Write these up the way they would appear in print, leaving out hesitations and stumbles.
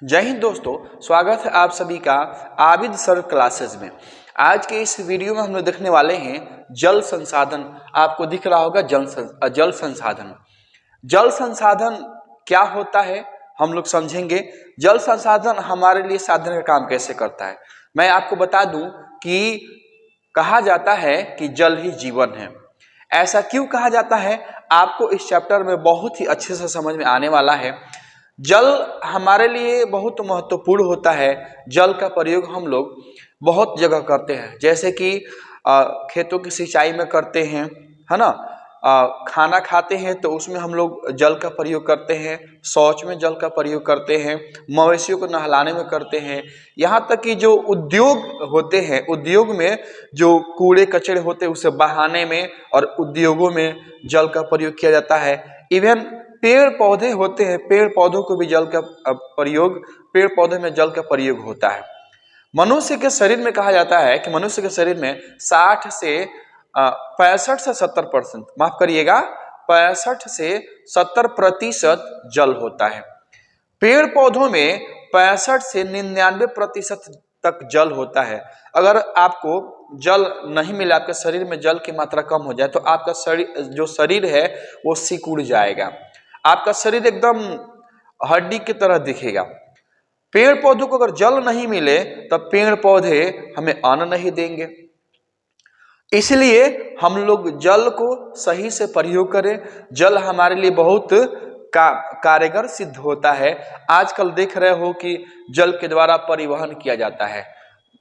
जय हिंद दोस्तों, स्वागत है आप सभी का आबिद सर क्लासेस में। आज के इस वीडियो में हम लोग देखने वाले हैं जल संसाधन। आपको दिख रहा होगा जल संसाधन। जल संसाधन क्या होता है हम लोग समझेंगे। जल संसाधन हमारे लिए साधन का काम कैसे करता है। मैं आपको बता दूं कि कहा जाता है कि जल ही जीवन है। ऐसा क्यों कहा जाता है आपको इस चैप्टर में बहुत ही अच्छे से समझ में आने वाला है। जल हमारे लिए बहुत महत्वपूर्ण होता है। जल का प्रयोग हम लोग बहुत जगह करते हैं, जैसे कि खेतों की सिंचाई में करते हैं, है ना। खाना खाते हैं तो उसमें हम लोग जल का प्रयोग करते हैं, शौच में जल का प्रयोग करते हैं, मवेशियों को नहलाने में करते हैं। यहाँ तक कि जो उद्योग होते हैं, उद्योग में जो कूड़े कचरे होते हैं उसे बहाने में और उद्योगों में जल का प्रयोग किया जाता है। इवन पेड़ पौधे होते हैं, पेड़ पौधों को भी जल का प्रयोग, पेड़ पौधे में जल का प्रयोग होता है। मनुष्य के शरीर में कहा जाता है कि मनुष्य के शरीर में 60 से 65 से 70%, माफ करिएगा 65 से 70% जल होता है। पेड़ पौधों में 65 से 99% तक जल होता है। अगर आपको जल नहीं मिले, आपके शरीर में जल की मात्रा कम हो जाए तो आपका शरीर है वो सिकुड़ जाएगा। आपका शरीर एकदम हड्डी की तरह दिखेगा। पेड़ पौधों को अगर जल नहीं मिले तब पेड़ पौधे हमें अन्न नहीं देंगे। इसलिए हम लोग जल को सही से प्रयोग करें। जल हमारे लिए बहुत कारगर सिद्ध होता है। आजकल देख रहे हो कि जल के द्वारा परिवहन किया जाता है।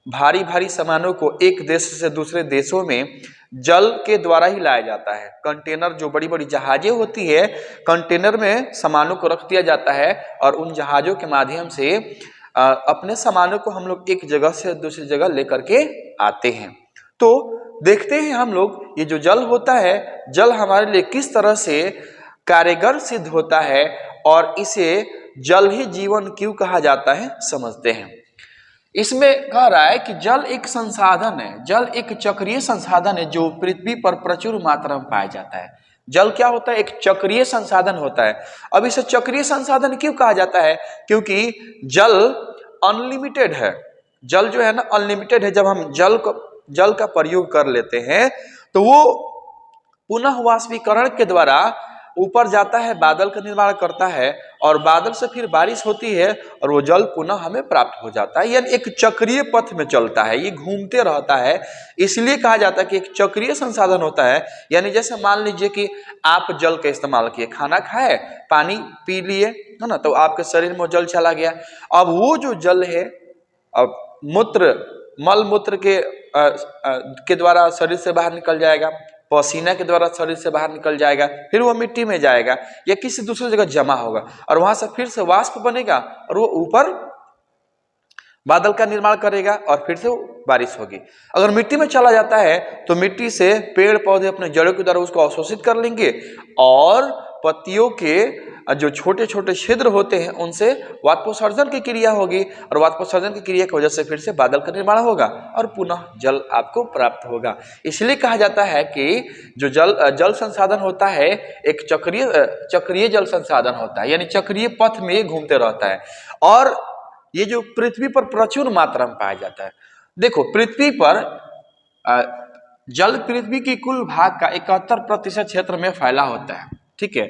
भारी भारी सामानों को एक देश से दूसरे देशों में जल के द्वारा ही लाया जाता है। कंटेनर, जो बड़ी बड़ी जहाजें होती है, कंटेनर में सामानों को रख दिया जाता है और उन जहाजों के माध्यम से अपने सामानों को हम लोग एक जगह से दूसरी जगह लेकर के आते हैं। तो देखते हैं हम लोग ये जो जल होता है, जल हमारे लिए किस तरह से कारगर सिद्ध होता है और इसे जल ही जीवन क्यों कहा जाता है, समझते हैं। इसमें कह रहा है कि जल एक संसाधन है, जल एक चक्रीय संसाधन है जो पृथ्वी पर प्रचुर मात्रा में पाया जाता है। जल क्या होता है? एक चक्रीय संसाधन होता है। अब इसे चक्रीय संसाधन क्यों कहा जाता है? क्योंकि जल अनलिमिटेड है। जल जो है ना अनलिमिटेड है। जब हम जल का प्रयोग कर लेते हैं तो वो पुनः वाष्पीकरण के द्वारा ऊपर जाता है, बादल का निर्माण करता है और बादल से फिर बारिश होती है और वो जल पुनः हमें प्राप्त हो जाता है। यानी एक चक्रीय पथ में चलता है, ये घूमते रहता है। इसलिए कहा जाता है कि एक चक्रीय संसाधन होता है। यानी जैसे मान लीजिए कि आप जल का इस्तेमाल किए, खाना खाए, पानी पी लिए, है ना, तो आपके शरीर में जल चला गया। अब वो जो जल है, अब मल मूत्र के द्वारा शरीर से बाहर निकल जाएगा, पसीना के द्वारा शरीर से बाहर निकल जाएगा, फिर वो मिट्टी में जाएगा या किसी दूसरी जगह जमा होगा और वहां से फिर से वाष्प बनेगा और वो ऊपर बादल का निर्माण करेगा और फिर से बारिश होगी। अगर मिट्टी में चला जाता है तो मिट्टी से पेड़ पौधे अपने जड़ों के द्वारा उसको अवशोषित कर लेंगे और पत्तियों के जो छोटे छोटे छिद्र होते हैं उनसे वाष्पोत्सर्जन की क्रिया होगी और वाष्पोत्सर्जन की क्रिया की वजह से फिर से बादल का निर्माण होगा और पुनः जल आपको प्राप्त होगा। इसलिए कहा जाता है कि जो जल संसाधन होता है एक चक्रीय जल संसाधन होता है, यानी चक्रीय पथ में घूमते रहता है और ये जो पृथ्वी पर प्रचुर मात्रा में पाया जाता है। देखो, पृथ्वी पर जल पृथ्वी की कुल भाग का 71% क्षेत्र में फैला होता है। ठीक है,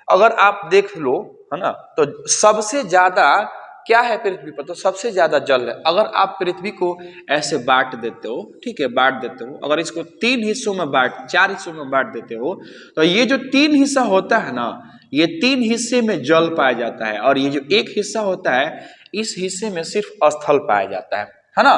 अगर आप देख लो, है ना, तो सबसे ज्यादा क्या है पृथ्वी पर? तो सबसे ज्यादा जल है। अगर आप पृथ्वी को ऐसे बांट देते हो, ठीक है, बांट देते हो, अगर इसको 4 हिस्सों में बांट देते हो तो ये जो 3 हिस्सा होता है ना, ये 3 हिस्से में जल पाया जाता है और ये जो एक हिस्सा होता है, इस हिस्से में सिर्फ स्थल पाया जाता है ना।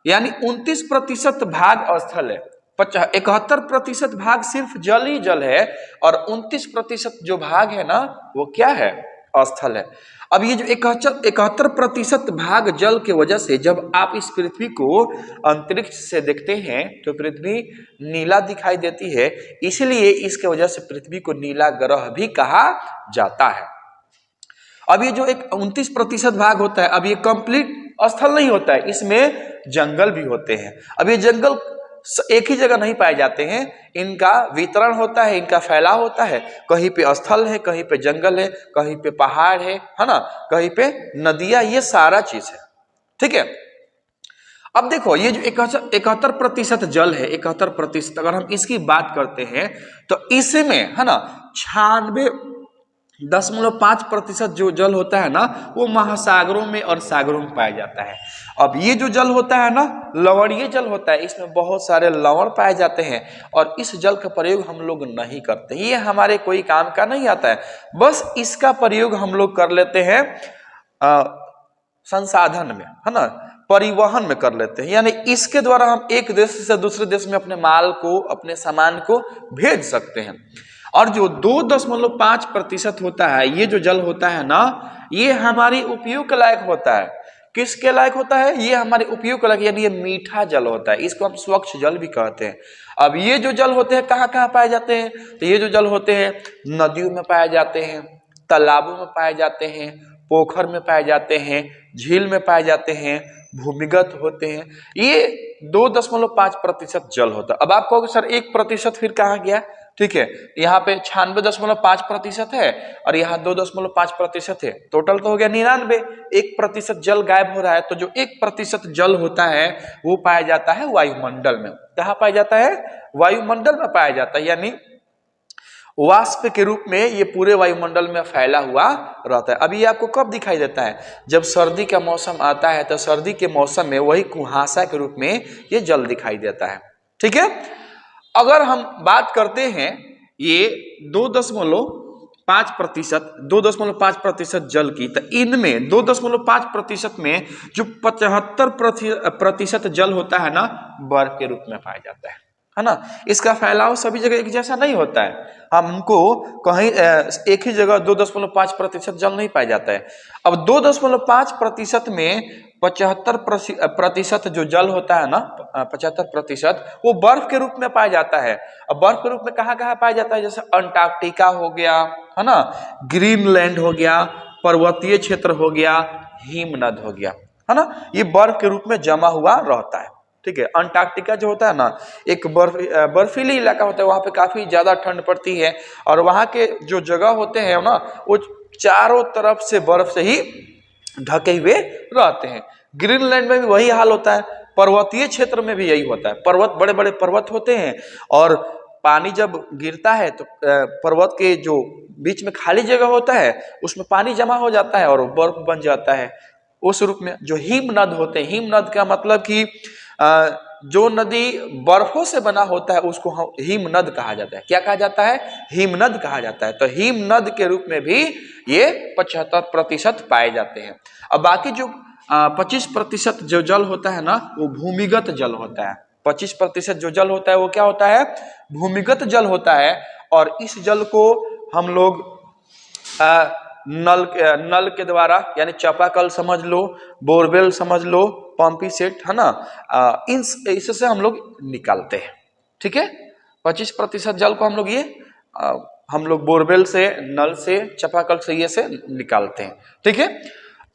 यानी 29% भाग स्थल है, 71% भाग सिर्फ जल ही जल है और 29% जो भाग है ना वो क्या है? स्थल है। अब ये जो 71% भाग जल के वजह से जब आप इस पृथ्वी को अंतरिक्ष से देखते हैं तो पृथ्वी नीला दिखाई देती है। इसलिए इसके वजह से पृथ्वी को नीला ग्रह भी कहा जाता है। अब ये जो एक 29% भाग होता है, अब ये कंप्लीट स्थल नहीं होता है, इसमें जंगल भी होते हैं। अब ये जंगल एक ही जगह नहीं पाए जाते हैं, इनका वितरण होता है, इनका फैलाव होता है। कहीं पे स्थल है, कहीं पे जंगल है, कहीं पे पहाड़ है ना, कहीं पे नदियां, ये सारा चीज है। ठीक है, अब देखो ये जो 71% जल है, 71%, अगर हम इसकी बात करते हैं तो इसमें है ना 96.5% जो जल होता है ना वो महासागरों में और सागरों में पाया जाता है। अब ये जो जल होता है ना लवणीय जल होता है, इसमें बहुत सारे लवण पाए जाते हैं और इस जल का प्रयोग हम लोग नहीं करते, ये हमारे कोई काम का नहीं आता है। बस इसका प्रयोग हम लोग कर लेते हैं संसाधन में, है ना, परिवहन में कर लेते हैं, यानी इसके द्वारा हम एक देश से दूसरे देश में अपने माल को, अपने सामान को भेज सकते हैं। और जो 2.5% होता है, ये जो जल होता है ना, ये हमारे उपयोग के लायक होता है। किसके लायक होता है? ये हमारे उपयोग के लायक, यानी ये मीठा जल होता है, इसको हम स्वच्छ जल भी कहते हैं। अब ये जो जल होते हैं कहाँ कहाँ पाए जाते हैं? तो ये जो जल होते हैं नदियों में पाए जाते हैं, तालाबों में पाए जाते हैं, पोखर में पाए जाते हैं, झील में पाए जाते हैं, भूमिगत होते हैं। ये 2.5% जल होता है। अब आप कहोगे सर 1% फिर कहाँ गया? ठीक है, यहाँ पे 96.5% है और यहाँ 2.5% है, टोटल तो हो गया 99। 1% जल गायब हो रहा है, तो जो 1% जल होता है वो पाया जाता है वायुमंडल में। कहाँ पाया जाता है? वायुमंडल में पाया जाता है, यानी वाष्प के रूप में ये पूरे वायुमंडल में फैला हुआ रहता है। अभी आपको कब दिखाई देता है? जब सर्दी का मौसम आता है, तो सर्दी के मौसम में वही कुहासा के रूप में ये जल दिखाई देता है। ठीक है, अगर हम बात करते हैं ये 2.5% जल की, तो इनमें 2.5% में जो 75% जल होता है ना बर्फ के रूप में पाया जाता है ना। इसका फैलाव सभी जगह एक जैसा नहीं होता है, हमको कहीं एक ही जगह 2.5% जल नहीं पाया जाता है। अब 2.5% में 75% जो जल होता है ना, 75% वो बर्फ के रूप में पाया जाता है। अब बर्फ के रूप में कहाँ कहाँ पाया जाता है? जैसे अंटार्कटिका हो गया, है ना, ग्रीनलैंड हो गया, पर्वतीय क्षेत्र हो गया, हिमनद हो गया, है ना, ये बर्फ के रूप में जमा हुआ रहता है। ठीक है, अंटार्कटिका जो होता है ना एक बर्फीली इलाका होता है, वहां पे काफी ज्यादा ठंड पड़ती है और वहां के जो जगह होते हैं ना वो चारों तरफ से बर्फ से ही ढके हुए रहते हैं। ग्रीनलैंड में भी वही हाल होता है, पर्वतीय क्षेत्र में भी यही होता है। पर्वत, बड़े बड़े पर्वत होते हैं और पानी जब गिरता है तो पर्वत के जो बीच में खाली जगह होता है उसमें पानी जमा हो जाता है और बर्फ बन जाता है। उस रूप में जो हिमनद होते हैं, हिमनद का मतलब कि जो नदी बर्फों से बना होता है उसको हिमनद कहा जाता है। क्या कहा जाता है? हिमनद कहा जाता है। तो हिमनद के रूप में भी ये 75% पाए जाते हैं। अब बाकी जो 25% जो जल होता है ना वो भूमिगत जल होता है। 25% जो जल होता है वो क्या होता है? भूमिगत जल होता है। और इस जल को हम लोग नल के द्वारा, यानी चापाकल समझ लो, बोरवेल समझ लो, पंपी सेट, है ना, इससे हम लोग निकालते हैं। ठीक है, 25% जल को हम लोग बोरवेल से, नल से, चापाकल से ये से निकालते हैं। ठीक है,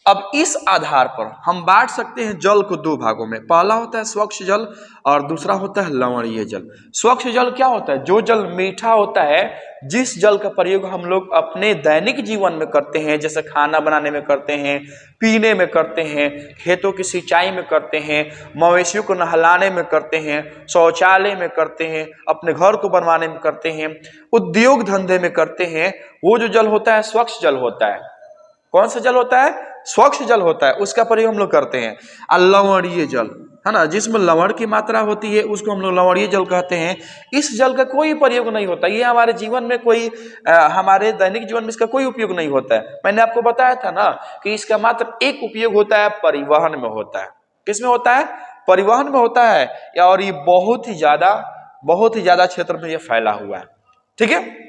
अब इस आधार पर हम बांट सकते हैं जल को दो भागों में। पहला होता है स्वच्छ जल और दूसरा होता है लवणीय जल। स्वच्छ जल क्या होता है? जो जल मीठा होता है, जिस जल का प्रयोग हम लोग अपने दैनिक जीवन में करते हैं, जैसे खाना बनाने में करते हैं, पीने में करते हैं, खेतों की सिंचाई में करते हैं, मवेशियों को नहलाने में करते हैं, शौचालय में करते हैं, अपने घर को बनवाने में करते हैं, उद्योग धंधे में करते हैं, वो जो जल होता है स्वच्छ जल होता है। कौन सा जल होता है? स्वच्छ जल होता है, उसका प्रयोग हम लोग करते हैं। और लवणीय जल, है ना, जिसमें लवण की मात्रा होती है उसको हम लोग लवणीय जल कहते हैं। इस जल का कोई प्रयोग नहीं होता, ये हमारे जीवन में हमारे दैनिक जीवन में इसका कोई उपयोग नहीं होता है। मैंने आपको बताया था ना कि इसका मात्र एक उपयोग होता है, परिवहन में होता है। किस में होता है? परिवहन में होता है, और ये बहुत ही ज्यादा क्षेत्र में ये फैला हुआ है। ठीक है,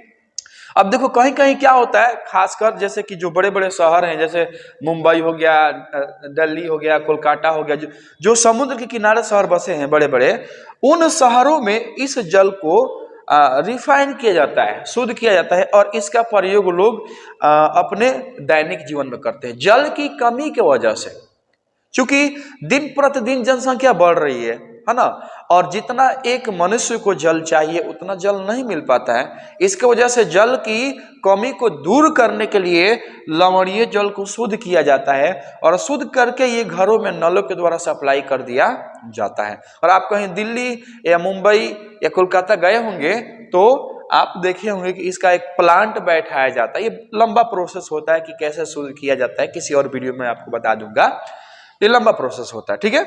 अब देखो कहीं कहीं क्या होता है, खासकर जैसे कि जो बड़े बड़े शहर हैं, जैसे मुंबई हो गया, दिल्ली हो गया, कोलकाता हो गया, जो समुद्र के किनारे शहर बसे हैं बड़े बड़े, उन शहरों में इस जल को रिफाइन किया जाता है, शुद्ध किया जाता है, और इसका प्रयोग लोग अपने दैनिक जीवन में करते हैं। जल की कमी की वजह से, क्योंकि दिन प्रतिदिन जनसंख्या बढ़ रही है है ना, और जितना एक मनुष्य को जल चाहिए उतना जल नहीं मिल पाता है। इसके वजह से जल की कमी को दूर करने के लिए लवणीय जल को शुद्ध किया जाता है और शुद्ध करके ये घरों में नलों के द्वारा सप्लाई कर दिया जाता है। और आप कहीं दिल्ली या मुंबई या कोलकाता गए होंगे तो आप देखे होंगे कि इसका एक प्लांट बैठाया जाता है। ये लंबा प्रोसेस होता है कि कैसे शुद्ध किया जाता है, किसी और वीडियो में आपको बता दूंगा। ये लंबा प्रोसेस होता है, ठीक है।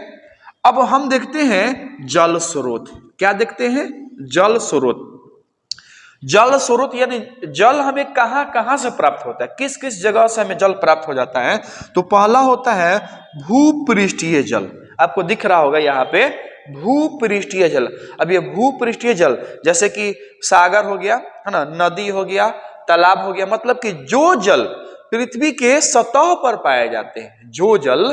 अब हम देखते हैं जल स्रोत। क्या देखते हैं? जल स्रोत। जल स्रोत यानी जल हमें कहां कहां से प्राप्त होता है, किस किस जगह से हमें जल प्राप्त हो जाता है। तो पहला होता है भूपृष्ठीय जल। आपको दिख रहा होगा यहाँ पे भूपृष्ठीय जल। अब ये भूपृष्ठीय जल जैसे कि सागर हो गया, है ना, नदी हो गया, तालाब हो गया, मतलब कि जो जल पृथ्वी के सतह पर पाए जाते हैं, जो जल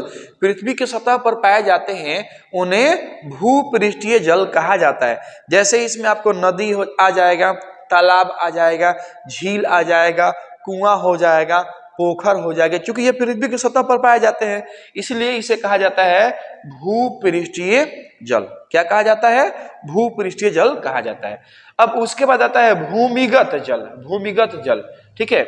पृथ्वी के सतह पर पाए जाते हैं उन्हें भूपृष्ठीय जल कहा जाता है। जैसे इसमें आपको नदी आ जाएगा, तालाब आ जाएगा, झील आ जाएगा, कुआं हो जाएगा, पोखर हो जाएगा। क्योंकि ये पृथ्वी की सतह पर पाए जाते हैं इसलिए इसे कहा जाता है भूपृष्ठीय जल। क्या कहा जाता है? भूपृष्ठीय जल कहा जाता है। अब उसके बाद आता है भूमिगत जल। भूमिगत जल, ठीक है।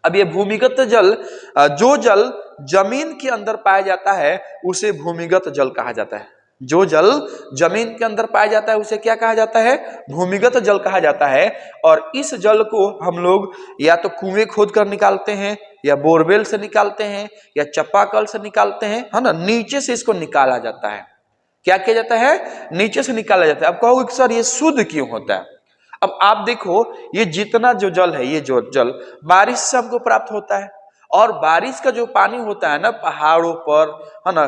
अब ये भूमिगत जल, जो जल जमीन के अंदर पाया जाता है उसे भूमिगत जल कहा जाता है। जो जल जमीन के अंदर पाया जाता है उसे क्या कहा जाता है? भूमिगत जल कहा जाता है। और इस जल को हम लोग या तो कुएं खोद कर निकालते हैं, या बोरवेल से निकालते हैं, या चापाकल से निकालते हैं, है ना। नीचे से इसको निकाला जाता है। क्या किया जाता है? नीचे से निकाला जाता है। अब कहोगे कि सर ये शुद्ध क्यों होता है? अब आप देखो, ये जितना जो जल है, ये जो जल बारिश से हमको प्राप्त होता है। और बारिश का जो पानी होता है ना, पहाड़ों पर, है ना,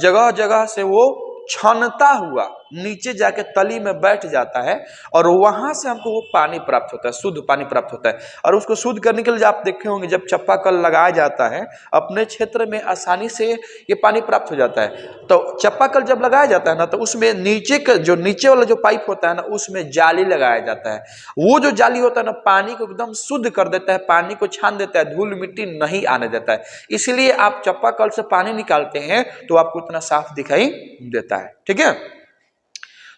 जगह जगह से वो छनता हुआ नीचे जाके तली में बैठ जाता है और वहां से हमको वो पानी प्राप्त होता है, शुद्ध पानी प्राप्त होता है। और उसको शुद्ध करने के लिए आप देखे होंगे जब चापाकल लगाया जाता है अपने क्षेत्र में आसानी से ये पानी प्राप्त हो जाता है। तो चापाकल जब लगाया जाता है ना, तो उसमें नीचे का जो नीचे वाला जो पाइप होता है ना, उसमें जाली लगाया जाता है। वो जो जाली होता है ना, पानी को एकदम शुद्ध कर देता है, पानी को छान देता है, धूल मिट्टी नहीं आने देता है। इसलिए आप चापाकल से पानी निकालते हैं तो आपको इतना साफ दिखाई देता है, ठीक है।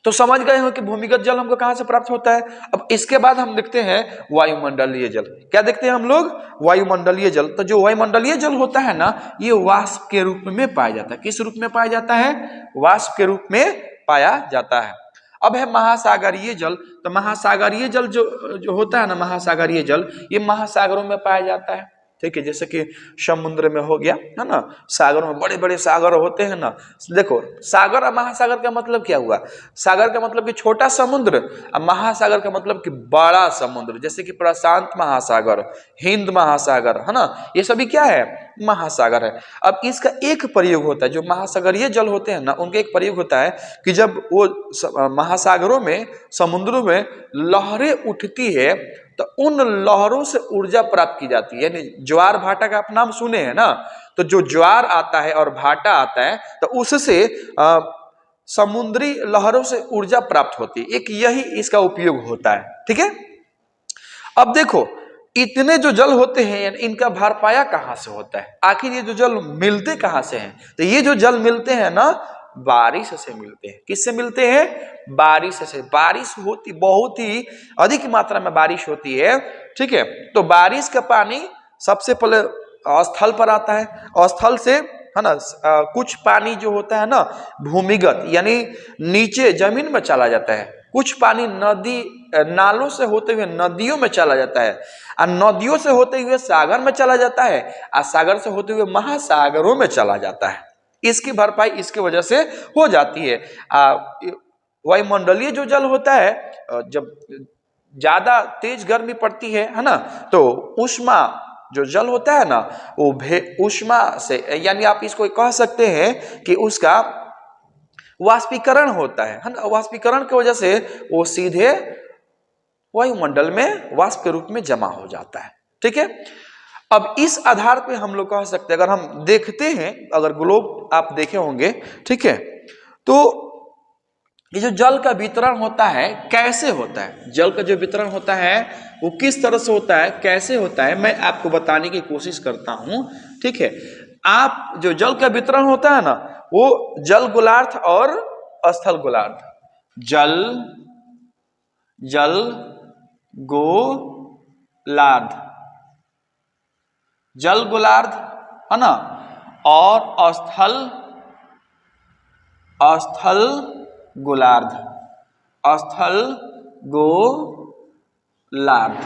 तो समझ गए हो कि भूमिगत जल हमको कहां से प्राप्त होता है। अब इसके बाद हम देखते हैं वायुमंडलीय जल। क्या देखते हैं हम लोग? वायुमंडलीय जल। तो जो वायुमंडलीय जल होता है ना, ये वाष्प के रूप में पाया जाता है। किस रूप में पाया जाता है? वाष्प के रूप में पाया जाता है। अब है महासागरीय जल। तो महासागरीय जल जो होता है ना, महासागरीय जल ये महासागरों में पाया जाता है, ठीक है। जैसे कि समुद्र में हो गया, है ना, सागर में बड़े बड़े सागर होते हैं ना। देखो, सागर और महासागर का मतलब क्या हुआ? सागर का मतलब कि छोटा समुद्र, और महासागर का मतलब कि बड़ा समुद्र। जैसे कि प्रशांत महासागर, हिंद महासागर, है ना, ये सभी क्या है? महासागर है। अब इसका एक प्रयोग होता है, जो महासागरीय जल होते हैं ना, उनका एक प्रयोग होता है कि जब वो महासागरों में, समुद्रों में लहरें उठती है तो उन लहरों से ऊर्जा प्राप्त की जाती है। यानी ज्वार भाटा का आप नाम सुने हैं ना, तो जो ज्वार आता है और भाटा आता है तो उससे समुद्री लहरों से ऊर्जा प्राप्त होती है। एक यही इसका उपयोग होता है, ठीक है। अब देखो, इतने जो जल होते हैं इनका भरपाया कहां से होता है? आखिर ये जो जल मिलते कहां से हैं? तो ये जो जल मिलते हैं ना, बारिश से मिलते हैं। किससे मिलते हैं? बारिश से। बारिश होती, बहुत ही अधिक मात्रा में बारिश होती है, ठीक है। तो बारिश का पानी सबसे पहले स्थल पर आता है। स्थल से, है ना, कुछ पानी जो होता है ना भूमिगत यानी नीचे जमीन में चला जाता है। कुछ पानी नदी नालों से होते हुए नदियों में चला जाता है, और नदियों से होते हुए सागर में चला जाता है, और सागर से होते हुए महासागरों में चला जाता है। इसकी भरपाई इसकी वजह से हो जाती है। वायुमंडलीय जो जल होता है, जब ज्यादा तेज गर्मी पड़ती है ना, तो ऊष्मा जो जल होता है ना, वो ऊष्मा से, यानी आप इसको कह सकते हैं कि उसका वाष्पीकरण होता है ना। वाष्पीकरण की वजह से वो सीधे वायुमंडल में वाष्प के रूप में जमा हो जाता है, ठीक है। अब इस आधार पे हम लोग कह सकते हैं, अगर हम देखते हैं, अगर ग्लोब आप देखे होंगे, ठीक है, तो ये जो जल का वितरण होता है कैसे होता है, जल का जो वितरण होता है वो किस तरह से होता है, कैसे होता है, मैं आपको बताने की कोशिश करता हूं, ठीक है। आप जो जल का वितरण होता है ना, वो जल गोलार्ध और स्थल गोलार्ध। जल जल गोलार्ध, जल गोलार्ध है ना, और स्थल स्थल गोलार्ध, स्थल गोलार्ध,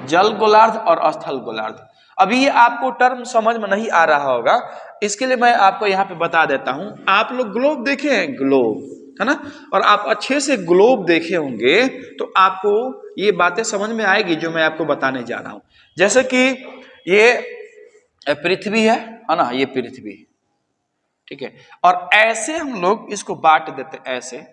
जल गोलार्ध और स्थल गोलार्ध। अभी ये आपको टर्म समझ में नहीं आ रहा होगा, इसके लिए मैं आपको यहाँ पे बता देता हूं। आप लोग ग्लोब देखे हैं, ग्लोब है ना, और आप अच्छे से ग्लोब देखे होंगे तो आपको ये बातें समझ में आएगी जो मैं आपको बताने जा रहा हूं। जैसे कि ये पृथ्वी है ना, ये पृथ्वी, ठीक है, और ऐसे हम लोग इसको बांट देते ऐसे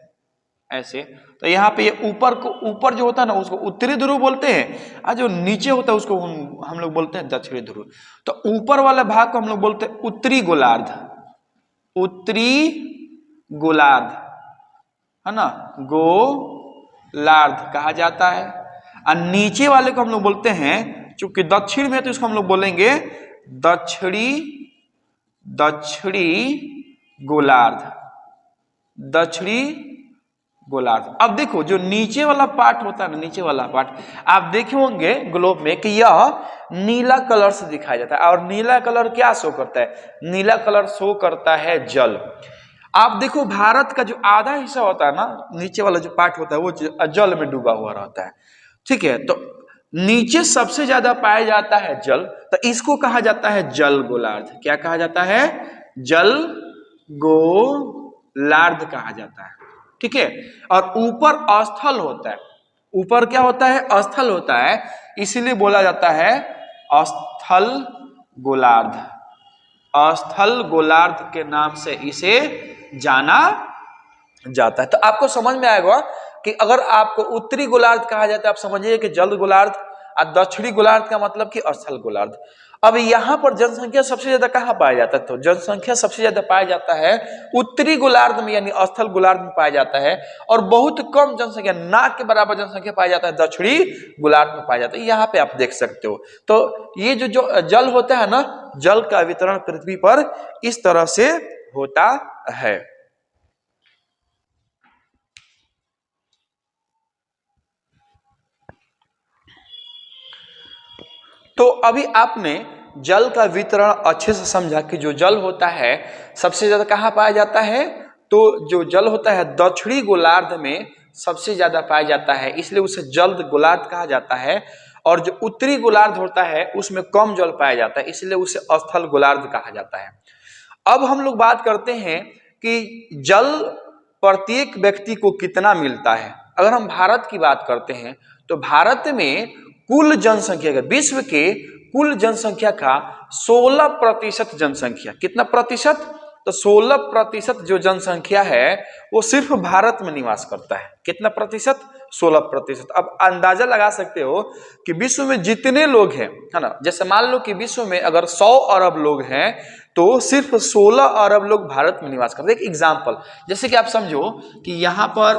ऐसे। तो यहाँ पे ये ऊपर को, ऊपर जो होता है ना उसको उत्तरी ध्रुव बोलते हैं, और जो नीचे होता है उसको हम लोग बोलते हैं दक्षिणी ध्रुव। तो ऊपर वाले भाग को हम लोग बोलते हैं उत्तरी गोलार्ध, उत्तरी गोलार्ध है ना, गोलार्ध कहा जाता है। और नीचे वाले को हम लोग बोलते हैं, चूंकि दक्षिण में तो इसको हम लोग बोलेंगे दक्षिणी गोलार्ध, दक्षिणी गोलार्ध। अब देखो जो नीचे वाला पार्ट होता है ना, नीचे वाला पार्ट आप देखे होंगे ग्लोब में कि यह नीला कलर से दिखाया जाता है। और नीला कलर क्या शो करता है? नीला कलर शो करता है जल। आप देखो भारत का जो आधा हिस्सा होता है ना, नीचे वाला जो पार्ट होता है वो जल में डूबा हुआ रहता है, ठीक है। तो नीचे सबसे ज्यादा पाया जाता है जल, तो इसको कहा जाता है जल गोलार्ध। क्या कहा जाता है? जल गोलार्ध कहा जाता है, ठीक है। और ऊपर स्थल होता है, ऊपर क्या होता है? स्थल होता है, इसीलिए बोला जाता है स्थल गोलार्ध। स्थल गोलार्ध के नाम से इसे जाना जाता है। तो आपको समझ में आएगा कि अगर आपको उत्तरी गोलार्ध कहा जाता है, आप समझिए कि जल गोलार्ध, और दक्षिणी गोलार्ध का मतलब कि स्थल गोलार्ध। अब यहाँ पर जनसंख्या सबसे ज्यादा कहाँ पाया जाता है? तो जनसंख्या सबसे ज्यादा पाया जाता है उत्तरी गोलार्ध में, यानी स्थल गोलार्ध में पाया जाता है। और बहुत कम जनसंख्या, ना के बराबर जनसंख्या पाया जाता है दक्षिणी गोलार्ध में पाया जाता है। यहाँ पे आप देख सकते हो। तो ये जो जल होता है ना, जल का वितरण पृथ्वी पर इस तरह से होता है। तो अभी आपने जल का वितरण अच्छे से समझा कि जो जल होता है सबसे ज्यादा कहाँ पाया जाता है? तो जो जल होता है दक्षिणी गोलार्ध में सबसे ज्यादा पाया जाता है, इसलिए उसे जल गोलार्ध कहा जाता है। और जो उत्तरी गोलार्ध होता है उसमें कम जल पाया जाता है, इसलिए उसे स्थल गोलार्ध कहा जाता है। अब हम लोग बात करते हैं कि जल प्रत्येक व्यक्ति को कितना मिलता है। अगर हम भारत की बात करते हैं तो भारत में कुल जनसंख्या का, विश्व के कुल जनसंख्या का 16% जनसंख्या, कितना प्रतिशत? तो 16% जो जनसंख्या है वो सिर्फ भारत में निवास करता है। कितना प्रतिशत? 16%। अब अंदाजा लगा सकते हो कि विश्व में जितने लोग हैं, है ना, जैसे मान लो कि विश्व में अगर 100 अरब लोग हैं तो सिर्फ 16 अरब लोग भारत में निवास करते हैं। एक एग्जाम्पल, जैसे कि आप समझो कि यहाँ पर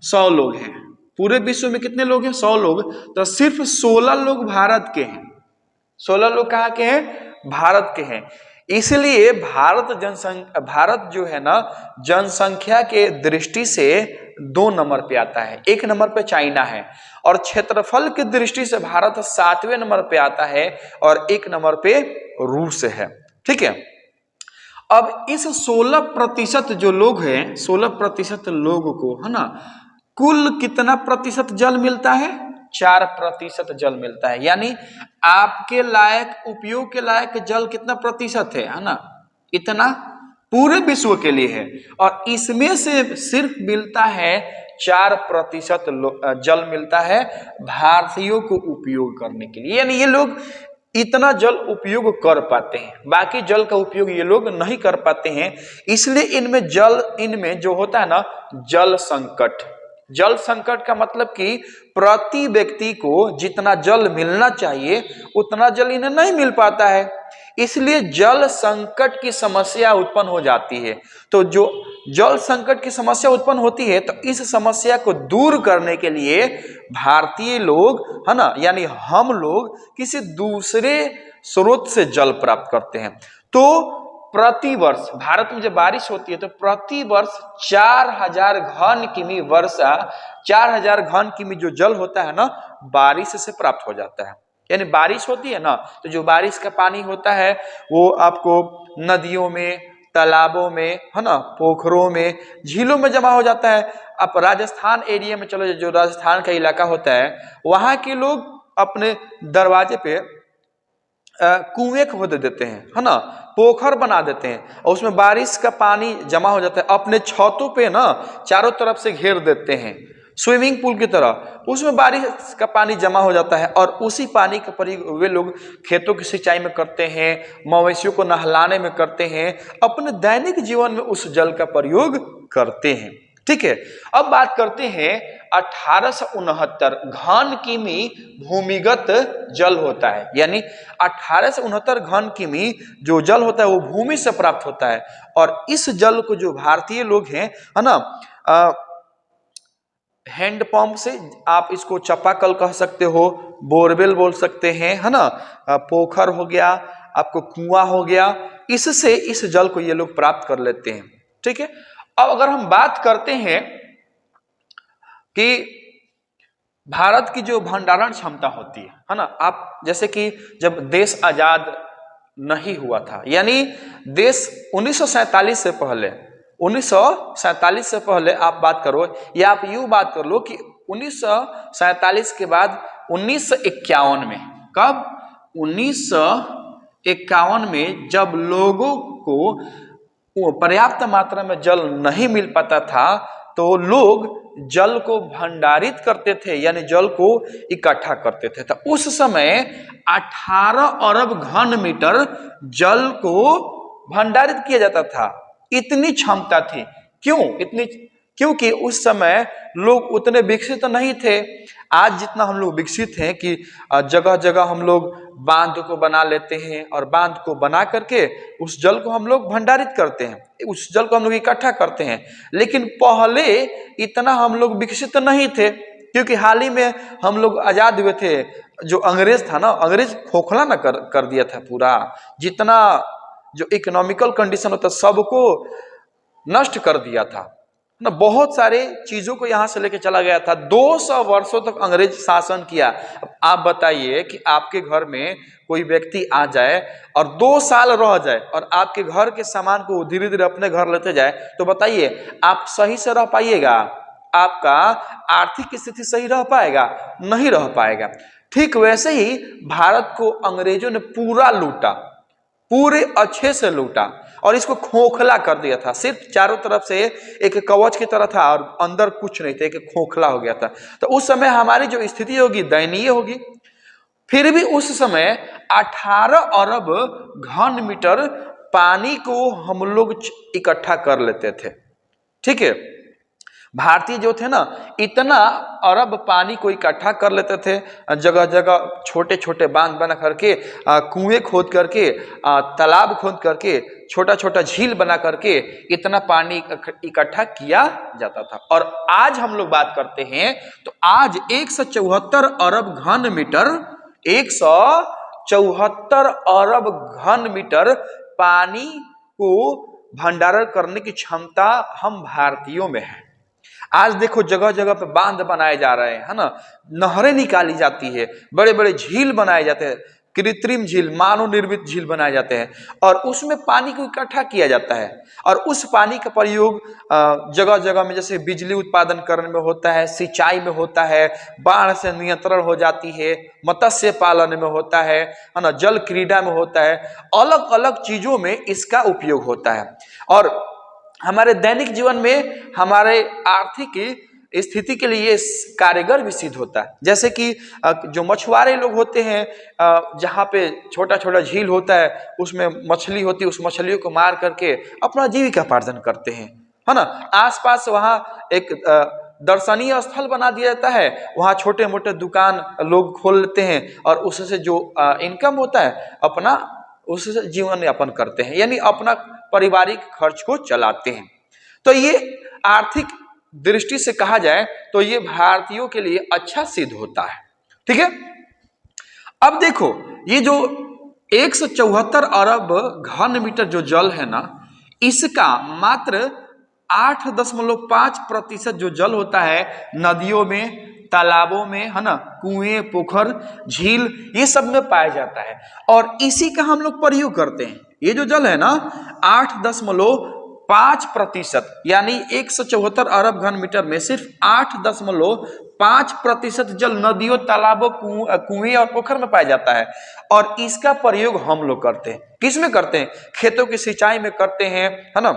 100 लोग हैं, पूरे विश्व में कितने लोग हैं? 100 लोग, तो सिर्फ 16 लोग भारत के हैं। 16 लोग कहाँ के हैं? भारत के हैं। इसलिए भारत जो है ना, जनसंख्या के दृष्टि से 2 नंबर पे आता है। 1 नंबर पे चाइना है, और क्षेत्रफल की दृष्टि से भारत 7वें नंबर पे आता है, और 1 नंबर पे रूस है, ठीक है। अब इस 16% जो लोग हैं, 16% लोगों को, है ना, कुल कितना प्रतिशत जल मिलता है? 4% जल मिलता है। यानी आपके लायक, उपयोग के लायक जल कितना प्रतिशत है ना, इतना पूरे विश्व के लिए है। और इसमें से सिर्फ मिलता है 4% जल मिलता है भारतीयों को उपयोग करने के लिए। यानी ये लोग इतना जल उपयोग कर पाते हैं, बाकी जल का उपयोग ये लोग नहीं कर पाते हैं। इसलिए इनमें जो होता है ना, जल संकट। जल संकट का मतलब कि प्रति व्यक्ति को जितना जल मिलना चाहिए उतना जल इन्हें नहीं मिल पाता है, इसलिए जल संकट की समस्या उत्पन्न हो जाती है। तो जो जल संकट की समस्या उत्पन्न होती है, तो इस समस्या को दूर करने के लिए भारतीय लोग, है ना, यानी हम लोग किसी दूसरे स्रोत से जल प्राप्त करते हैं। तो प्रति वर्ष भारत में जब बारिश होती है तो प्रति वर्ष 4000 घन किमी वर्षा, 4000 घन किमी जो जल होता है ना बारिश से प्राप्त हो जाता है। यानी बारिश होती है ना तो जो बारिश का पानी होता है वो आपको नदियों में, तालाबों में, है ना, पोखरों में, झीलों में जमा हो जाता है। आप राजस्थान एरिया में चलो, जो राजस्थान का इलाका होता है वहां के लोग अपने दरवाजे पे कुएं खोद देते हैं, है ना, पोखर बना देते हैं और उसमें बारिश का पानी जमा हो जाता है। अपने छतों पे ना चारों तरफ से घेर देते हैं स्विमिंग पूल की तरह, उसमें बारिश का पानी जमा हो जाता है और उसी पानी का प्रयोग वे लोग खेतों की सिंचाई में करते हैं, मवेशियों को नहलाने में करते हैं, अपने दैनिक जीवन में उस जल का प्रयोग करते हैं। ठीक है, अब बात करते हैं 1869 घन किमी भूमिगत जल होता है। यानी 1869 घन किमी जो जल होता है वो भूमि से प्राप्त होता है और इस जल को जो भारतीय लोग हैं, है ना, हैंडपंप से, आप इसको चापाकल कह सकते हो, बोरवेल बोल सकते हैं, है ना, पोखर हो गया, आपको कुआं हो गया, इससे इस जल को ये लोग प्राप्त कर लेते हैं। ठीक है, अब अगर हम बात करते हैं कि भारत की जो भंडारण क्षमता होती है ना, आप जैसे कि जब देश आजाद नहीं हुआ था, यानी देश 1947 से पहले, 1947 से पहले आप बात करो या आप यूं बात कर लो कि 1947 के बाद 1951 में, कब, 1951 में जब लोगों को पर्याप्त मात्रा में जल नहीं मिल पाता था तो लोग जल को भंडारित करते थे, यानी जल को इकट्ठा करते थे। तो उस समय 18 अरब घन मीटर जल को भंडारित किया जाता था। इतनी क्षमता थी। क्यों इतनी? क्योंकि उस समय लोग उतने विकसित नहीं थे। आज जितना हम लोग विकसित हैं कि जगह जगह हम लोग बांध को बना लेते हैं और बांध को बना करके उस जल को हम लोग भंडारित करते हैं, उस जल को हम लोग इकट्ठा करते हैं। लेकिन पहले इतना हम लोग विकसित नहीं थे, क्योंकि हाल ही में हम लोग आजाद हुए थे। जो अंग्रेज था ना, अंग्रेज खोखला ना कर दिया था पूरा, जितना जो इकोनॉमिकल कंडीशन होता सबको नष्ट कर दिया था ना, बहुत सारे चीजों को यहां से लेके चला गया था। 200 वर्षों तक अंग्रेज शासन किया। आप बताइए कि आपके घर में कोई व्यक्ति आ जाए और 2 साल रह जाए और आपके घर के सामान को धीरे धीरे अपने घर लेते जाए, तो बताइए आप सही से रह पाइएगा? आपका आर्थिक स्थिति सही रह पाएगा? नहीं रह पाएगा। ठीक वैसे ही भारत को अंग्रेजों ने पूरा लूटा, पूरे अच्छे से लूटा और इसको खोखला कर दिया था। सिर्फ चारों तरफ से एक कवच की तरह था और अंदर कुछ नहीं था, एक खोखला हो गया था। तो उस समय हमारी जो स्थिति होगी दयनीय होगी। फिर भी उस समय 18 अरब घन मीटर पानी को हम लोग इकट्ठा कर लेते थे। ठीक है, भारतीय जो थे ना इतना अरब पानी को इकट्ठा कर लेते थे, जगह जगह छोटे छोटे बांध बना करके, कुएं खोद करके, तालाब खोद करके, छोटा छोटा झील बना करके इतना पानी इकट्ठा किया जाता था। और आज हम लोग बात करते हैं तो आज 174 अरब घन मीटर, 174 अरब घन मीटर पानी को भंडारण करने की क्षमता हम भारतीयों में है। आज देखो जगह जगह पे बांध बनाए जा रहे हैं, है ना, नहरें निकाली जाती है, बड़े बड़े झील बनाए जाते हैं, कृत्रिम झील, मानव निर्मित झील बनाए जाते हैं और उसमें पानी को इकट्ठा किया जाता है और उस पानी का प्रयोग जगह जगह में जैसे बिजली उत्पादन करने में होता है, सिंचाई में होता है, बाढ़ से नियंत्रण हो जाती है, मत्स्य पालन में होता है ना, जल क्रीड़ा में होता है, अलग अलग चीजों में इसका उपयोग होता है। और हमारे दैनिक जीवन में हमारे आर्थिक स्थिति के लिए कारगर भी सिद्ध होता है। जैसे कि जो मछुआरे लोग होते हैं, जहाँ पे छोटा छोटा झील होता है उसमें मछली होती है, उस मछलियों को मार करके अपना जीविकोपार्जन करते हैं, है ना। आसपास वहाँ एक दर्शनीय स्थल बना दिया जाता है, वहाँ छोटे मोटे दुकान लोग खोल लेते हैं और उससे जो इनकम होता है अपना उससे जीवन यापन करते हैं, यानी अपना पारिवारिक खर्च को चलाते हैं। तो ये आर्थिक दृष्टि से कहा जाए तो ये भारतीयों के लिए अच्छा सिद्ध होता है। ठीक है, अब देखो ये जो 174 अरब घन मीटर जो जल है ना, इसका मात्र 8.5% जो जल होता है नदियों में, तालाबों में, है ना, कुएं, पोखर, झील, ये सब में पाया जाता है। और इसी का हम लोग प्रयोग करते हैं। ये जो जल है ना, 8.5%, यानी 174 अरब घन मीटर में सिर्फ 8.5% जल नदियों, तालाबों, कुएं और पोखर में पाया जाता है। और इसका प्रयोग हम लोग करते हैं। किस में करते हैं? खेतों की सिंचाई में करते हैं, है ना,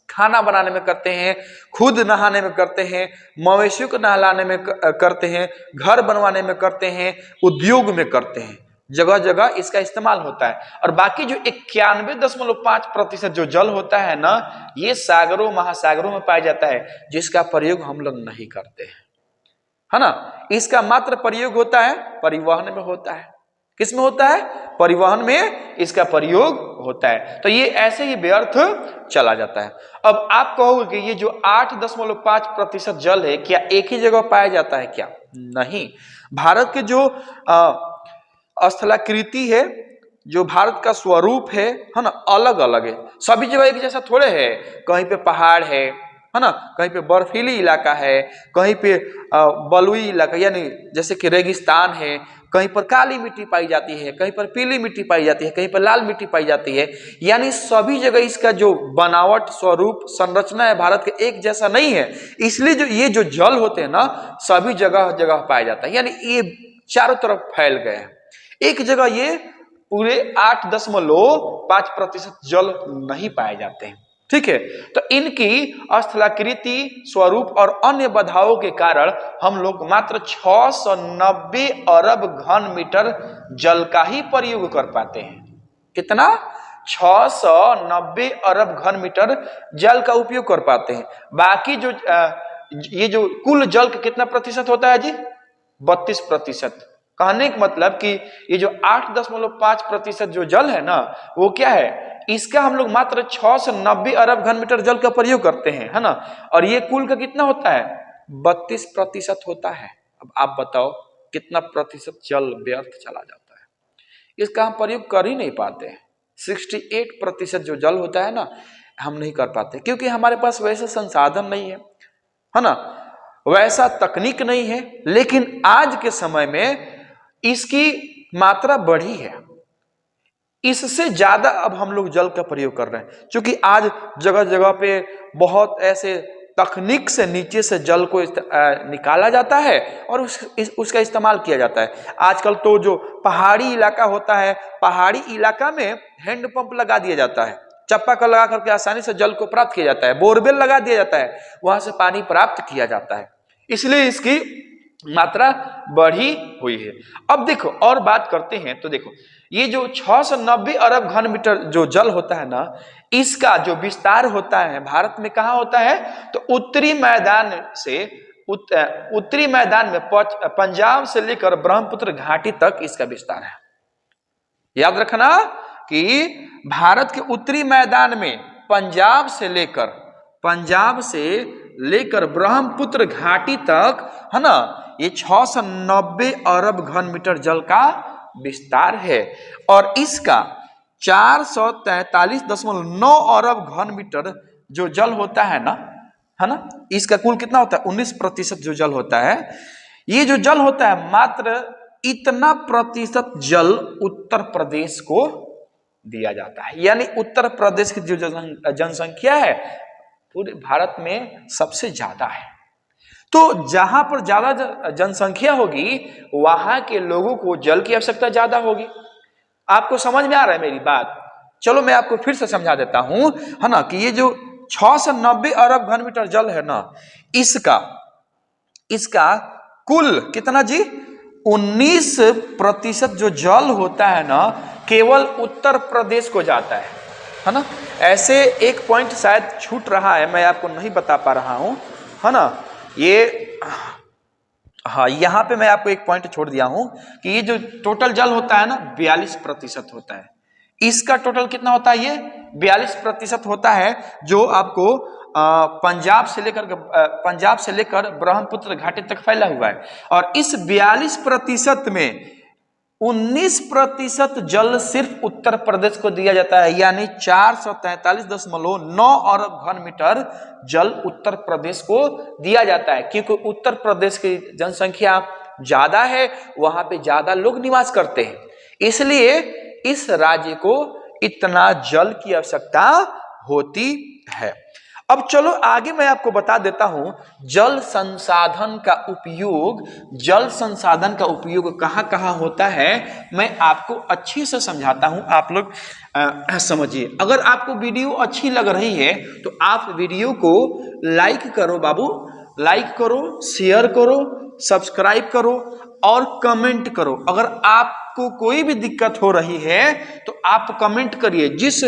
खाना बनाने में करते हैं, खुद नहाने में करते हैं, मवेशियों को नहलाने में करते हैं, घर बनवाने में करते हैं, उद्योग में करते हैं। जगह जगह इसका इस्तेमाल होता है। और बाकी जो 91.5% जो जल होता है ना, ये सागरों, महासागरों में पाया जाता है, जिसका प्रयोग हम लोग नहीं करते हैं, है ना। इसका मात्र प्रयोग होता है परिवहन में होता है। किस में होता है? परिवहन में इसका प्रयोग होता है। तो ये ऐसे ही व्यर्थ चला जाता है। अब आप कहोगे कि ये जो 8.5% जल है, क्या एक ही जगह पाया जाता है? क्या नहीं। भारत के जो स्थलाकृति है, जो भारत का स्वरूप है ना, अलग अलग है। सभी जगह एक जैसा थोड़े है। कहीं पे पहाड़ है ना, कहीं पे बर्फीली इलाका है, कहीं पे बलुई इलाका यानी जैसे कि रेगिस्तान है, कहीं पर काली मिट्टी पाई जाती है, कहीं पर पीली मिट्टी पाई जाती है, कहीं पर लाल मिट्टी पाई जाती है। यानी सभी जगह इसका जो बनावट, स्वरूप, संरचना है भारत के एक जैसा नहीं है। इसलिए जो ये जो जल होते हैं ना, सभी जगह जगह पाया जाता है। यानी ये चारों तरफ फैल गए हैं। एक जगह ये पूरे 8.5% जल नहीं पाए जाते हैं। ठीक है। तो इनकी स्थलाकृति, स्वरूप और अन्य बाधाओं के कारण हम लोग मात्र 690 अरब घन मीटर जल का ही प्रयोग कर पाते हैं। कितना? 690 अरब घन मीटर जल का उपयोग कर पाते हैं। बाकी जो ये जो कुल जल का कितना प्रतिशत होता है जी? 32%। कहने का मतलब कि ये जो 8.5% जो जल है ना, वो क्या है? इसका हम लोग मात्र 690 अरब घन मीटर जल का प्रयोग करते हैं, है ना। और ये कुल का कितना होता है? 32% होता है। अब आप बताओ कितना प्रतिशत जल व्यर्थ चला जाता है? इसका हम प्रयोग कर ही नहीं पाते हैं। 68% जो जल होता है ना, हम नहीं कर पाते, क्योंकि हमारे पास वैसे संसाधन नहीं है ना, वैसा तकनीक नहीं है। लेकिन आज के समय में इसकी मात्रा बढ़ी है, इससे ज्यादा अब हम लोग जल का प्रयोग कर रहे हैं। क्योंकि आज जगह जगह पे बहुत ऐसे तकनीक से नीचे से जल को निकाला जाता है और उसका इस्तेमाल किया जाता है। आजकल तो जो पहाड़ी इलाका होता है, पहाड़ी इलाका में हैंडपंप लगा दिया जाता है, चापाकल लगा करके आसानी से जल को प्राप्त किया जाता है, बोरवेल लगा दिया जाता है, वहां से पानी प्राप्त किया जाता है। इसलिए इसकी मात्रा बढ़ी हुई है। अब देखो और बात करते हैं। तो देखो ये जो 690 अरब घन मीटर जो जल होता है ना, इसका जो विस्तार होता है भारत में कहाँ होता है? तो उत्तरी मैदान से उत्तरी मैदान में पंजाब से लेकर ब्रह्मपुत्र घाटी तक इसका विस्तार है। याद रखना कि भारत के उत्तरी मैदान में पंजाब से लेकर ब्रह्मपुत्र घाटी तक, है ना, ये 690 अरब घन मीटर जल का विस्तार है। और इसका 443.9 अरब घन मीटर जो जल होता है ना, इसका कुल कितना होता है? 19% जो जल होता है। ये जो जल होता है, मात्र इतना प्रतिशत जल उत्तर प्रदेश को दिया जाता है। यानी उत्तर प्रदेश की जो जनसंख्या है पूरे भारत में सबसे ज्यादा है। तो जहां पर ज्यादा जनसंख्या होगी, वहां के लोगों को जल की आवश्यकता ज्यादा होगी। आपको समझ में आ रहा है मेरी बात? चलो मैं आपको फिर से समझा देता हूं, है ना, कि ये जो 690 अरब घन मीटर जल है ना, इसका कुल कितना जी? 19% जो जल होता है ना, केवल उत्तर प्रदेश को जाता है ना। ऐसे एक पॉइंट शायद छूट रहा है, मैं आपको नहीं बता पा रहा हूं, है ना। ये हाँ, यहाँ पे मैं आपको एक पॉइंट छोड़ दिया हूं कि ये जो टोटल जल होता है ना, 42% होता है। इसका टोटल कितना होता है? ये 42% होता है, जो आपको पंजाब से लेकर ब्रह्मपुत्र घाटी तक फैला हुआ है। और इस 42% में 19% जल सिर्फ उत्तर प्रदेश को दिया जाता है, यानी 443.9 अरब घन मीटर जल उत्तर प्रदेश को दिया जाता है, क्योंकि उत्तर प्रदेश की जनसंख्या ज्यादा है, वहां पे ज्यादा लोग निवास करते हैं, इसलिए इस राज्य को इतना जल की आवश्यकता होती है। अब चलो आगे मैं आपको बता देता हूं जल संसाधन का उपयोग, जल संसाधन का उपयोग कहां कहां होता है, मैं आपको अच्छे से समझाता हूं, आप लोग समझिए। अगर आपको वीडियो अच्छी लग रही है तो आप वीडियो को लाइक करो बाबू, लाइक करो, शेयर करो, सब्सक्राइब करो और कमेंट करो। अगर आपको कोई भी दिक्कत हो रही है तो आप कमेंट करिए, जिस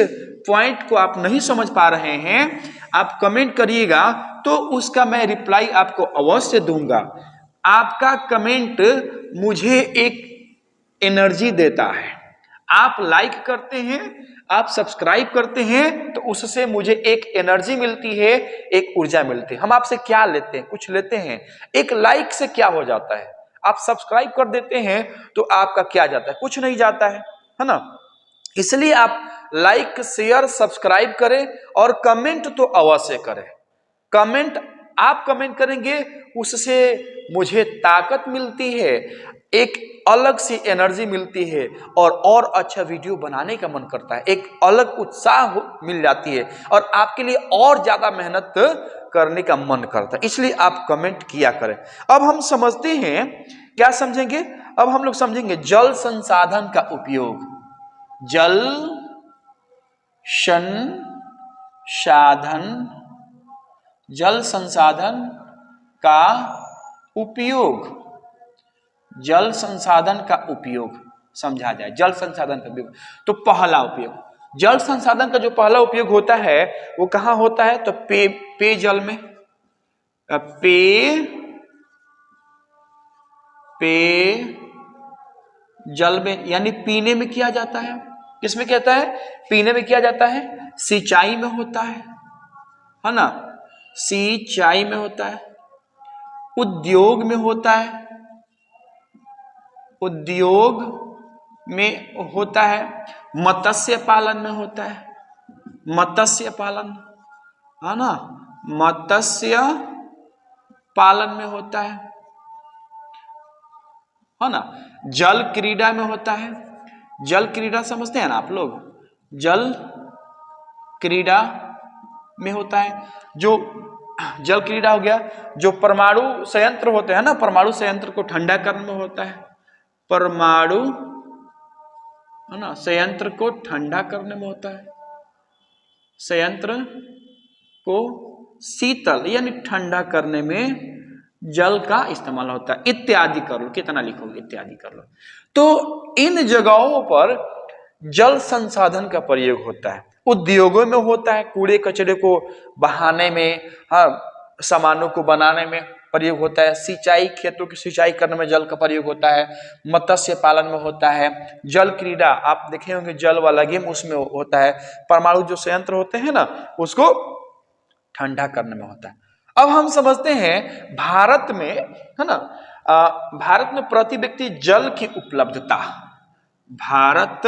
पॉइंट को आप नहीं समझ पा रहे हैं आप कमेंट करिएगा तो उसका मैं रिप्लाई आपको अवश्य दूंगा। आपका कमेंट मुझे एक एनर्जी देता है, आप लाइक करते हैं, आप सब्सक्राइब करते हैं तो उससे मुझे एक एनर्जी मिलती है, एक ऊर्जा मिलती है। हम आपसे क्या लेते हैं? कुछ लेते हैं? एक लाइक से क्या हो जाता है? आप सब्सक्राइब कर देते हैं तो आपका क्या जाता है? कुछ नहीं जाता है ना। इसलिए आप लाइक, शेयर, सब्सक्राइब करें और कमेंट तो अवश्य करें। कमेंट आप कमेंट करेंगे उससे मुझे ताकत मिलती है, एक अलग सी एनर्जी मिलती है और अच्छा वीडियो बनाने का मन करता है, एक अलग उत्साह मिल जाती है और आपके लिए और ज्यादा मेहनत करने का मन करता है, इसलिए आप कमेंट किया करें। अब हम समझते हैं, क्या समझेंगे? अब हम लोग समझेंगे जल संसाधन का उपयोग। जल संसाधन, जल संसाधन का उपयोग, जल संसाधन का उपयोग समझा जाए। जल संसाधन का उपयोग तो पहला उपयोग, जल संसाधन का जो पहला उपयोग होता है वो कहाँ होता है? तो पेयजल में, जल में, यानी पीने में किया जाता है। किसमें कहता है? पीने में किया जाता है, सिंचाई में होता है ना, सिंचाई में होता है, उद्योग में होता है, उद्योग में होता है, मत्स्य पालन में होता है, मत्स्य पालन है ना, मत्स्य पालन में होता है ना, जल क्रीड़ा में होता है। जल क्रीड़ा समझते हैं ना आप लोग? जल क्रीड़ा में होता है, जो जल क्रीड़ा हो गया, जो परमाणु संयंत्र होते हैं ना, परमाणु संयंत्र को ठंडा करने में होता है, परमाणु है ना, संयंत्र को ठंडा करने में होता है, संयंत्र को शीतल यानी ठंडा करने में जल का इस्तेमाल होता है, इत्यादि कर लो, कितना लिखोगे इत्यादि कर लो। तो इन जगहों पर जल संसाधन का प्रयोग होता है। उद्योगों में होता है, कूड़े कचरे को बहाने में, सामानों को बनाने में प्रयोग होता है। सिंचाई, खेतों की सिंचाई करने में जल का प्रयोग होता है। मत्स्य पालन में होता है। जल क्रीड़ा आप देखे होंगे, जल वाला गेम उसमें होता है। परमाणु जो संयंत्र होते हैं ना, उसको ठंडा करने में होता है। अब हम समझते हैं भारत में, है ना, भारत में प्रति व्यक्ति जल की उपलब्धता, भारत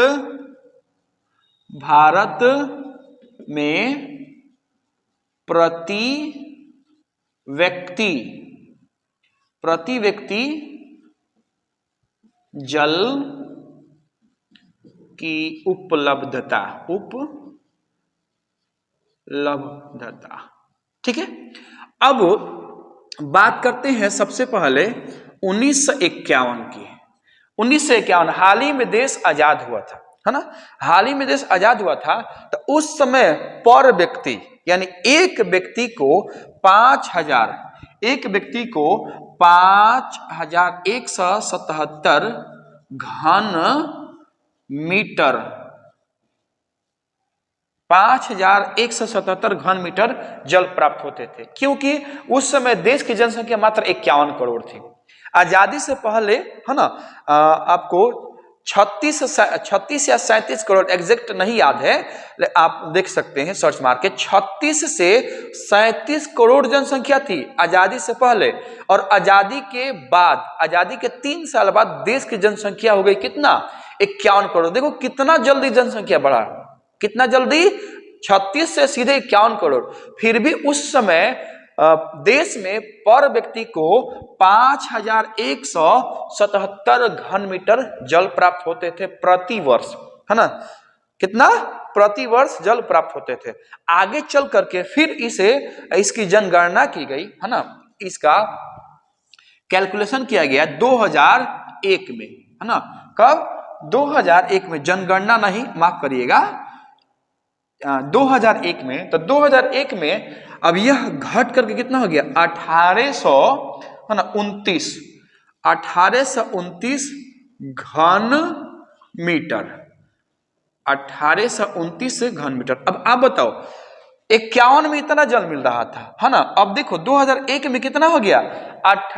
में प्रति व्यक्ति जल की उपलब्धता, ठीक है। अब बात करते हैं सबसे पहले 1951 की। 1951 हाल ही में देश आजाद हुआ था, है ना, हाल ही में देश आजाद हुआ था। तो उस समय पर व्यक्ति यानी एक व्यक्ति को 5,000, एक व्यक्ति को 5,177 घन मीटर, 5,177 घन मीटर जल प्राप्त होते थे, क्योंकि उस समय देश की जनसंख्या मात्र 51 करोड़ थी। आजादी से पहले, है ना, आपको 36 या 37 करोड़, एग्जैक्ट नहीं याद है, आप देख सकते हैं सर्च मार के। 36 से 37 करोड़ जनसंख्या थी आजादी से पहले, और आजादी के बाद, आजादी के 3 साल बाद देश की जनसंख्या हो गई कितना, 51 करोड़। देखो कितना जल्दी जनसंख्या बढ़ा, कितना जल्दी, 36 से सीधे 51 करोड़। फिर भी उस समय देश में पर व्यक्ति को 5177 घन मीटर जल प्राप्त होते थे प्रति वर्ष, है ना। कितना, प्रति वर्ष जल प्राप्त होते थे। आगे चल करके फिर इसकी जनगणना की गई, है ना, इसका कैलकुलेशन किया गया 2001 में, है ना। कब, 2001 में, जनगणना नहीं, माफ करिएगा, 2001 में। तो 2001 में अब यह घट करके कितना हो गया, 1829 घन मीटर, 1829 घन मीटर। अब आप बताओ, 51 में इतना जल मिल रहा था, है ना। अब देखो 2001 में कितना हो गया,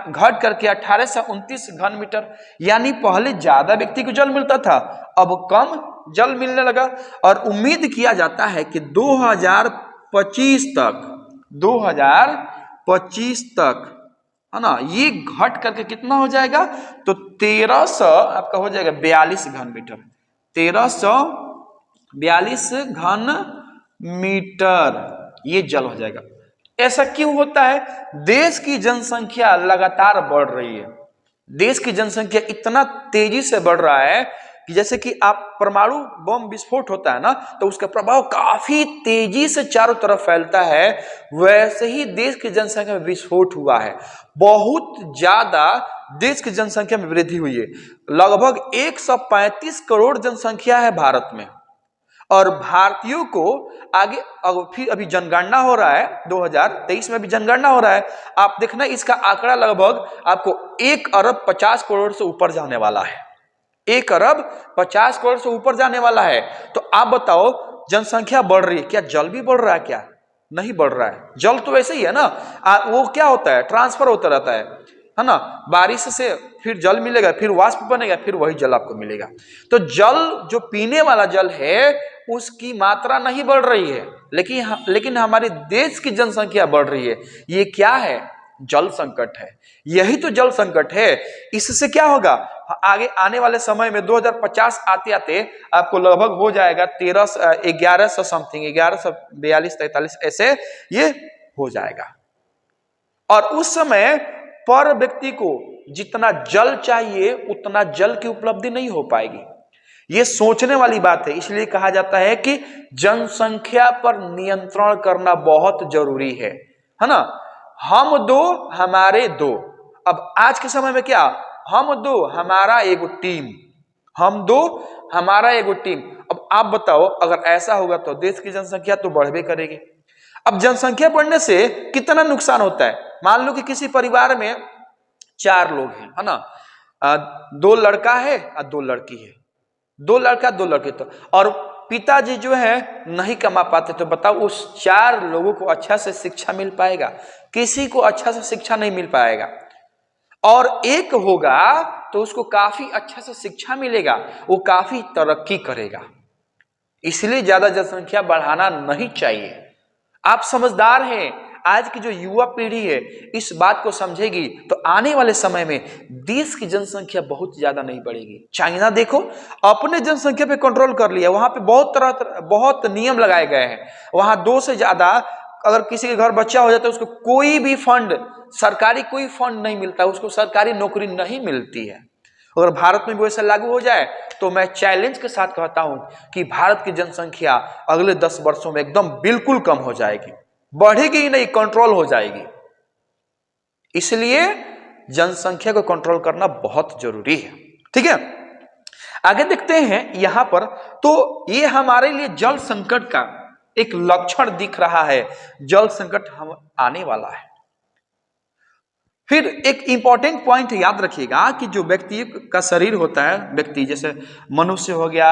घट करके 1829 घन मीटर। यानी पहले ज्यादा व्यक्ति को जल मिलता था, अब कम जल मिलने लगा। और उम्मीद किया जाता है कि 2025 तक, है ना, ये घट करके कितना हो जाएगा, तो 1300 आपका हो जाएगा 42 घन मीटर, 1342 घन मीटर ये जल हो जाएगा। ऐसा क्यों होता है, देश की जनसंख्या लगातार बढ़ रही है। देश की जनसंख्या इतना तेजी से बढ़ रहा है कि जैसे कि आप परमाणु बम विस्फोट होता है ना, तो उसका प्रभाव काफी तेजी से चारों तरफ फैलता है, वैसे ही देश की जनसंख्या में विस्फोट हुआ है। बहुत ज्यादा देश की जनसंख्या में वृद्धि हुई है। लगभग 135 करोड़ जनसंख्या है भारत में, और भारतीयों को आगे फिर अभी जनगणना हो रहा है, 2023 में भी जनगणना हो रहा है। आप देखना इसका आंकड़ा लगभग आपको 1 अरब 50 करोड़ से ऊपर जाने वाला है, 1 अरब 50 करोड़ से ऊपर जाने वाला है। तो आप बताओ, जनसंख्या बढ़ रही है, क्या जल भी बढ़ रहा है, क्या नहीं बढ़ रहा है। जल तो वैसे ही है ना, वो क्या होता है, ट्रांसफर होता रहता है ना। बारिश से फिर जल मिलेगा, फिर वाष्प बनेगा, फिर वही जल आपको मिलेगा। तो जल जो पीने वाला जल है उसकी मात्रा नहीं बढ़ रही है, लेकिन हमारे देश की जनसंख्या बढ़ रही है। ये क्या है, जल संकट है। यही तो जल संकट है। इससे क्या होगा, आगे आने वाले समय में 2050 आते आते आपको लगभग हो जाएगा 1100 समथिंग, 1142-43 ऐसे ये हो जाएगा। और उस समय पर व्यक्ति को जितना जल चाहिए उतना जल की उपलब्धि नहीं हो पाएगी। ये सोचने वाली बात है। इसलिए कहा जाता है कि जनसंख्या पर नियंत्रण करना बहुत जरूरी है ना। हम दो हमारे दो। अब आज के समय में क्या, हम दो हमारा एगो टीम, हम दो हमारा एगो टीम। अब आप बताओ, अगर ऐसा होगा तो देश की जनसंख्या तो बढ़वे करेगी। अब जनसंख्या बढ़ने से कितना नुकसान होता है। मान लो कि किसी परिवार में 4 लोग हैं, है ना, 2 लड़का है और 2 लड़की है, 2 लड़का 2 लड़की। तो और पिताजी जो है नहीं कमा पाते, तो बताओ उस 4 लोगों को अच्छा से शिक्षा मिल पाएगा? किसी को अच्छा से शिक्षा नहीं मिल पाएगा। और एक होगा तो उसको काफी अच्छा से शिक्षा मिलेगा, वो काफी तरक्की करेगा। इसलिए ज्यादा जनसंख्या बढ़ाना नहीं चाहिए। आप समझदार हैं, आज की जो युवा पीढ़ी है इस बात को समझेगी तो आने वाले समय में देश की जनसंख्या बहुत ज्यादा नहीं बढ़ेगी। चाइना देखो, अपने जनसंख्या पे कंट्रोल कर लिया, वहां पे बहुत नियम लगाए गए हैं। वहां 2 से ज्यादा अगर किसी के घर बच्चा हो जाता है उसको कोई भी फंड, सरकारी कोई फंड नहीं मिलता, उसको सरकारी नौकरी नहीं मिलती है। अगर भारत में भी वैसा लागू हो जाए तो मैं चैलेंज के साथ कहता हूं कि भारत की जनसंख्या अगले 10 वर्षों में एकदम बिल्कुल कम हो जाएगी, बढ़ेगी ही नहीं, कंट्रोल हो जाएगी। इसलिए जनसंख्या को कंट्रोल करना बहुत जरूरी है। ठीक है, आगे देखते हैं यहां पर। तो ये हमारे लिए जल संकट का एक लक्षण दिख रहा है, जल संकट हम आने वाला है। फिर एक इंपॉर्टेंट पॉइंट याद रखिएगा कि जो व्यक्ति का शरीर होता है, व्यक्ति जैसे मनुष्य हो गया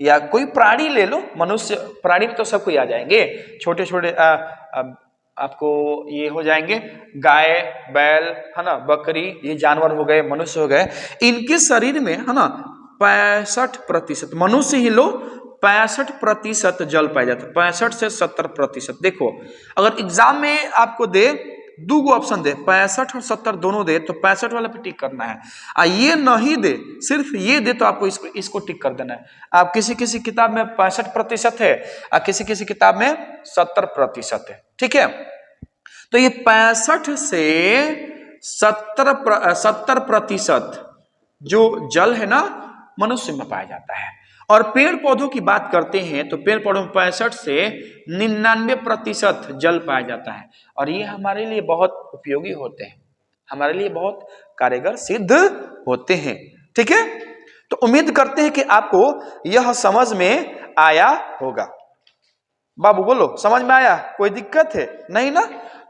या कोई प्राणी ले लो, मनुष्य प्राणी में तो सब कोई आ जाएंगे, छोटे छोटे आपको ये हो जाएंगे गाय, बैल, है ना, बकरी, ये जानवर हो गए, मनुष्य हो गए, इनके शरीर में, है ना, 65%, मनुष्य ही लो 65% जल पाया जाता है, 65 से 70%। देखो अगर एग्जाम में आपको दे दो ऑप्शन दे, 65 और 70 दोनों दे, तो 65 वाला पे टिक करना है। ये नहीं दे, सिर्फ ये दे, तो आपको इसको टिक कर देना है। आप किसी किसी किताब में 65% है और किसी किसी किताब में 70% है। ठीक है, तो ये 65 से 70% जो जल है ना, मनुष्य में पाया जाता है। और पेड़ पौधों की बात करते हैं तो पेड़ पौधों में 65 से 99% जल पाया जाता है, और ये हमारे लिए बहुत उपयोगी होते हैं, हमारे लिए बहुत कारगर सिद्ध होते हैं। ठीक है, तो उम्मीद करते हैं कि आपको यह समझ में आया होगा। बाबू बोलो, समझ में आया? कोई दिक्कत है नहीं ना?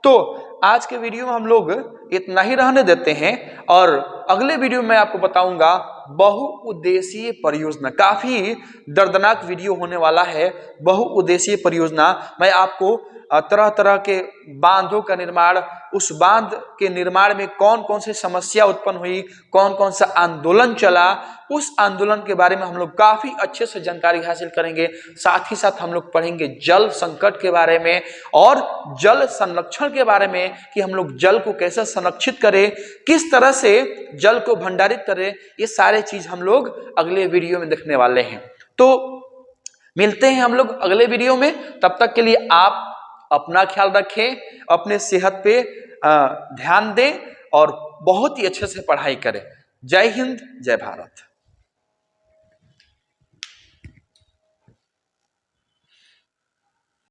तो आज के वीडियो में हम लोग इतना ही रहने देते हैं, और अगले वीडियो में आपको बताऊंगा बहुउद्देशीय परियोजना। काफी दर्दनाक वीडियो होने वाला है, बहुउद्देशीय परियोजना। मैं आपको तरह तरह के बांधों का निर्माण, उस बांध के निर्माण में कौन कौन सी समस्या उत्पन्न हुई, कौन कौन सा आंदोलन चला, उस आंदोलन के बारे में हम लोग काफी अच्छे से जानकारी हासिल करेंगे। साथ ही साथ हम लोग पढ़ेंगे जल संकट के बारे में और जल संरक्षण के बारे में, कि हम लोग जल को कैसे संरक्षित करें, किस तरह से जल को भंडारित करें। ये सारे चीज हम लोग अगले वीडियो में देखने वाले हैं। तो मिलते हैं हम लोग अगले वीडियो में। तब तक के लिए आप अपना ख्याल रखें, अपने सेहत पे ध्यान दें और बहुत ही अच्छे से पढ़ाई करें। जय हिंद, जय भारत।